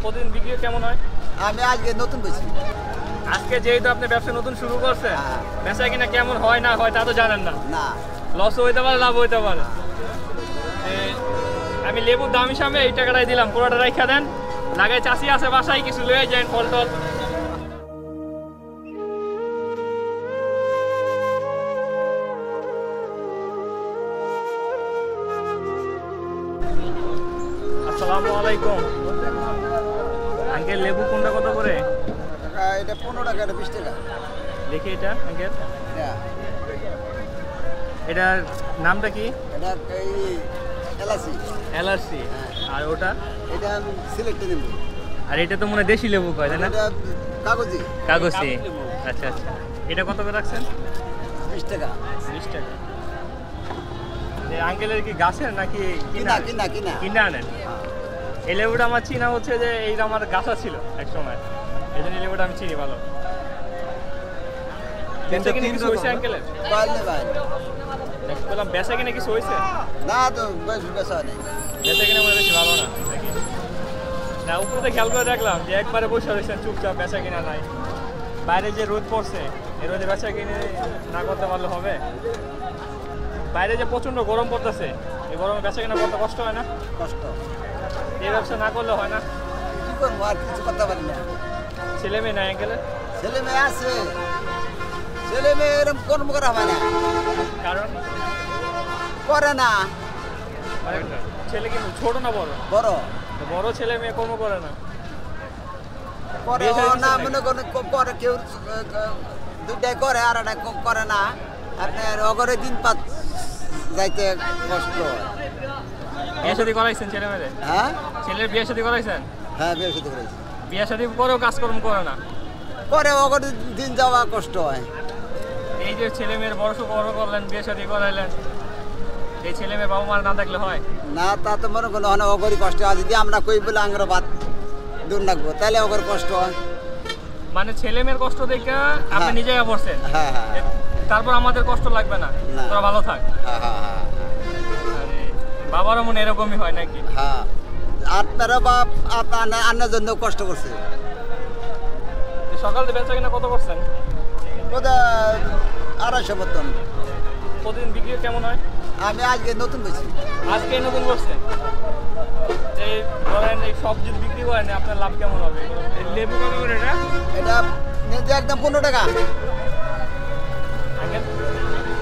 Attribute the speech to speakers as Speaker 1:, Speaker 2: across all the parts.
Speaker 1: প্রতিদিন বিক্রি কেমন হয়?
Speaker 2: আমি আজকে নতুন বেশি।
Speaker 1: আজকে যেহেতু আপনি ব্যবসা নতুন শুরু করছেন, বেচা কিনা কেমন হয় না হয় তা তো জানেন না।
Speaker 2: না,
Speaker 1: লস হইতে পারে, লাভ হইতে পারে। আমি লেবুর দাম হিসাবে এই টাকাটাই দিলাম, পুরোটা রেখা দেন। লাগাই চাষি আছে বাসায়, কিছু লয়ে যান ফল টল। আসসালামু আলাইকুম আঙ্কেল, লেবু কোনটা কত করে?
Speaker 2: এটা 15 টাকা, এটা 20 টাকা।
Speaker 1: দেখি এটা আঙ্কেল, এটার নামটা কি?
Speaker 2: এটা এই এলাচি।
Speaker 1: এলাচি। আর ওটা?
Speaker 2: এটা সিলেক্ট লেবু।
Speaker 1: আর এটা তো মনে হয় দেশি লেবু কয়, তাই না?
Speaker 2: এটা কাগজি।
Speaker 1: কাগজি। আচ্ছা আচ্ছা, এটা কত করে রাখছেন?
Speaker 2: 20 টাকা।
Speaker 1: 20 টাকা। আঙ্কেলের কি গাছের নাকি
Speaker 2: কিনা কিনা কিনা
Speaker 1: কিনা আনেন? এই লেবুটা আমার চিনা হচ্ছে যে এইটা আমার গাছা ছিল এক সময়, এই জন্য এই লেবুটা আমি চিনি ভালো। বেচা কিনে কিছু হয়েছে আঙ্কেলের? বললাম বেচা কিনে কিছু হয়েছে?
Speaker 2: না তো বেচা নেই।
Speaker 1: বেচা কিনে মনে বেশি ভালো না নাকি? না, উপরে খেয়াল করে দেখলাম যে একবারে বসে রয়েছেন চুপচাপ, বেচা কিনা নাই। বাইরে যে রোদ পড়ছে, এই রোদে বেচা কিনে না করতে পারলে হবে? বাইরে যে প্রচন্ড গরম পড়তেছে, এই গরমে বেচা কিনা করতে কষ্ট হয় না?
Speaker 2: কষ্ট।
Speaker 1: এই ব্যবসা না করলে হয় না?
Speaker 2: কি করবো, আর কিছু করতে পারি না।
Speaker 1: ছেলে মেয়ে নাই আঙ্কেলের?
Speaker 2: ছেলে মেয়ে আছে, ছেলে মেয়ে এরকম কর্ম করা হয় না।
Speaker 1: কারণ
Speaker 2: করে না।
Speaker 1: ছেলে কি ছোট না বড়?
Speaker 2: বড়।
Speaker 1: বড় ছেলে মেয়ে কর্ম করে না?
Speaker 2: করে না, মনে করে কেউ দুইটাই করে, আর একটা করে না। আপনার অগরে দিন পাত যাইতে কষ্ট হয়।
Speaker 1: বিয়ে শাদী করাইছেন ছেলে মেয়েদের?
Speaker 2: হ্যাঁ,
Speaker 1: ছেলের বিয়ে শাদী করাইছেন?
Speaker 2: হ্যাঁ, বিয়ে শাদী করেছি।
Speaker 1: বিয়ে শাদী করেও কাজকর্ম করে না?
Speaker 2: করে, অগরে দিন যাওয়া কষ্ট হয়।
Speaker 1: এই যে ছেলে মেয়ের বড় করলেন, বিয়ে শাদী করাইলেন, এই ছেলে মেয়ে বাবা মার না দেখলে হয়
Speaker 2: না? তা তো মনে করলে হয় না, অগরি কষ্ট হয়। যদি আমরা কই বলে আংরা ভাত দূর রাখবো, তাহলে অগর কষ্ট হয়।
Speaker 1: মানে ছেলে মেয়ের কষ্ট দেখে আপনি নিজে পড়ছেন?
Speaker 2: হ্যাঁ হ্যাঁ।
Speaker 1: তারপর আমাদের কষ্ট লাগবে না, তোরা ভালো থাক।
Speaker 2: হ্যাঁ হ্যাঁ হ্যাঁ।
Speaker 1: বাবারও মনে এরকমই হয় নাকি?
Speaker 2: হ্যাঁ, আপনারা বাপ আপনার জন্য কষ্ট করছে।
Speaker 1: সকালে বেচা কিনা কত করছেন?
Speaker 2: বোধহয় 250 মতন।
Speaker 1: প্রতিদিন বিক্রি কেমন হয়?
Speaker 2: আমি আজকে নতুন বেশি।
Speaker 1: আজকে নতুন করছেন? এই ধরেন এই সব যদি বিক্রি করেন আপনার লাভ কেমন হবে? লেবু কত করে এটা?
Speaker 2: এটা নিতে একদম 15 টাকা।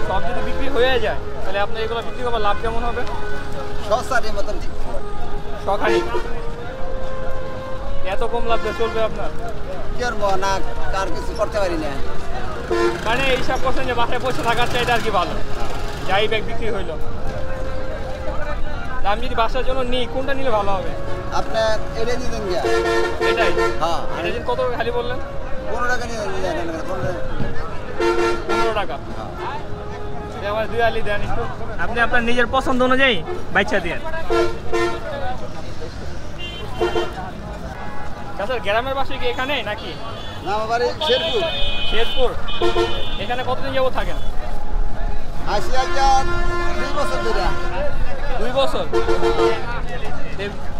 Speaker 1: সব যদি বিক্রি হয়ে যায় তাহলে আপনার এগুলো বিক্রি করবার লাভ কেমন হবে?
Speaker 2: 6-7 মতন ঠিক।
Speaker 1: সখানি এত কম লাভ দিয়ে চলবে আপনার?
Speaker 2: কি করবো না, কার কিছু করতে পারি না।
Speaker 1: মানে এইসব করছেন যে বাসায় বসে থাকার চাইটা আর কি ভালো, যাই ব্যাগ বিক্রি হইলো। আমি যদি বাসার জন্য নিই, কোনটা নিলে ভালো হবে?
Speaker 2: আপনার এটা দিয়ে দেন গিয়া।
Speaker 1: এটাই?
Speaker 2: হ্যাঁ।
Speaker 1: এটা দিন কত খালি বললেন?
Speaker 2: 15 টাকা নিয়ে দেন।
Speaker 1: 15 টাকা। আমার 2 আলি দেন একটু। আপনি আপনার নিজের পছন্দ অনুযায়ী বাইচ্ছা দিয়েন। আচ্ছা, গ্রামের বাসে কি এখানে নাকি?
Speaker 2: না, আমার বাড়ি শেরপুর।
Speaker 1: শেরপুর। এখানে কতদিন যাবো থাকেন?
Speaker 2: আসি আজকে 2 বছর ধরে।
Speaker 1: 2 বছর?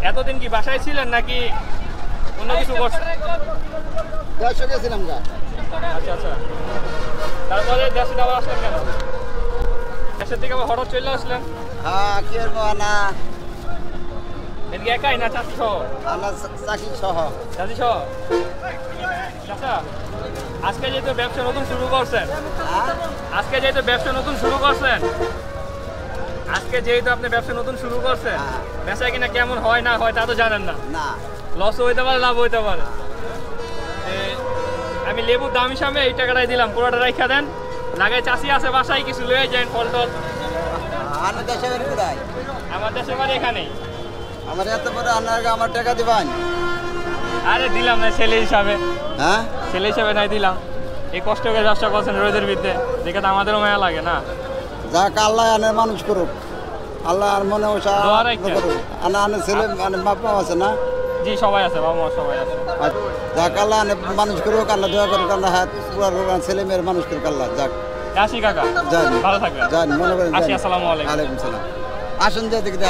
Speaker 1: এতদিন কি বাসায় ছিলেন নাকি অন্য কিছু করছেন?
Speaker 2: দেশে গেছিলাম গা।
Speaker 1: আচ্ছা আচ্ছা, তারপরে দেশে আবার আসলেন কেন? দেশের থেকে আবার হঠাৎ চলে আসলেন?
Speaker 2: হ্যাঁ, কি করবো না,
Speaker 1: এদিকে একাই না চাচি সহ?
Speaker 2: আমার চাকরি সহ।
Speaker 1: চাচি সহ? আচ্ছা, আজকে যেহেতু ব্যবসা নতুন শুরু করছেন, আজকে যেহেতু আপনি ব্যবসা নতুন শুরু করছেন, বেচা কিনা কেমন হয় না হয় তা তো জানেন না। লস হইতে পারে, লাভ হইতে পারে। আমি লেবুর দাম হিসাবে এই টাকাটাই দিলাম, পুরোটা রেখা দেন। লাগাই চাষি আছে বাসায়, কিছু লয়ে যান ফল টল।
Speaker 2: আমার দেশে বাড়ি কোথায়?
Speaker 1: আমার দেশের বাড়ি এখানেই।
Speaker 2: আমার এত বড় আমার টাকা দিবেন?
Speaker 1: আরে দিলাম না, ছেলে হিসাবে।
Speaker 2: হ্যাঁ,
Speaker 1: ছেলে হিসাবে নাই দিলাম। এই কষ্ট করে ব্যবসা করছেন রোদের ভিতরে, দেখে তো আমাদেরও মায়া লাগে না?
Speaker 2: যাক, আল্লাহ আনের মানুষ করুক, আল্লাহ আর মনে করুক। আনের ছেলে মানে বাবা আছে না?
Speaker 1: জি, সবাই আছে, বাবা মা সবাই আছে।
Speaker 2: যাক, আল্লাহ মানুষ করুক, আল্লাহ দোয়া করুক, আল্লাহ হাত পুরা ছেলে মেয়ের মানুষ করুক আল্লাহ। যাক,
Speaker 1: আসি কাকা,
Speaker 2: যান,
Speaker 1: ভালো থাকবেন।
Speaker 2: যান, মনে করেন।
Speaker 1: আসি, আসসালামু আলাইকুম।
Speaker 2: ওয়ালাইকুম সালাম। আসুন, যে দেখতে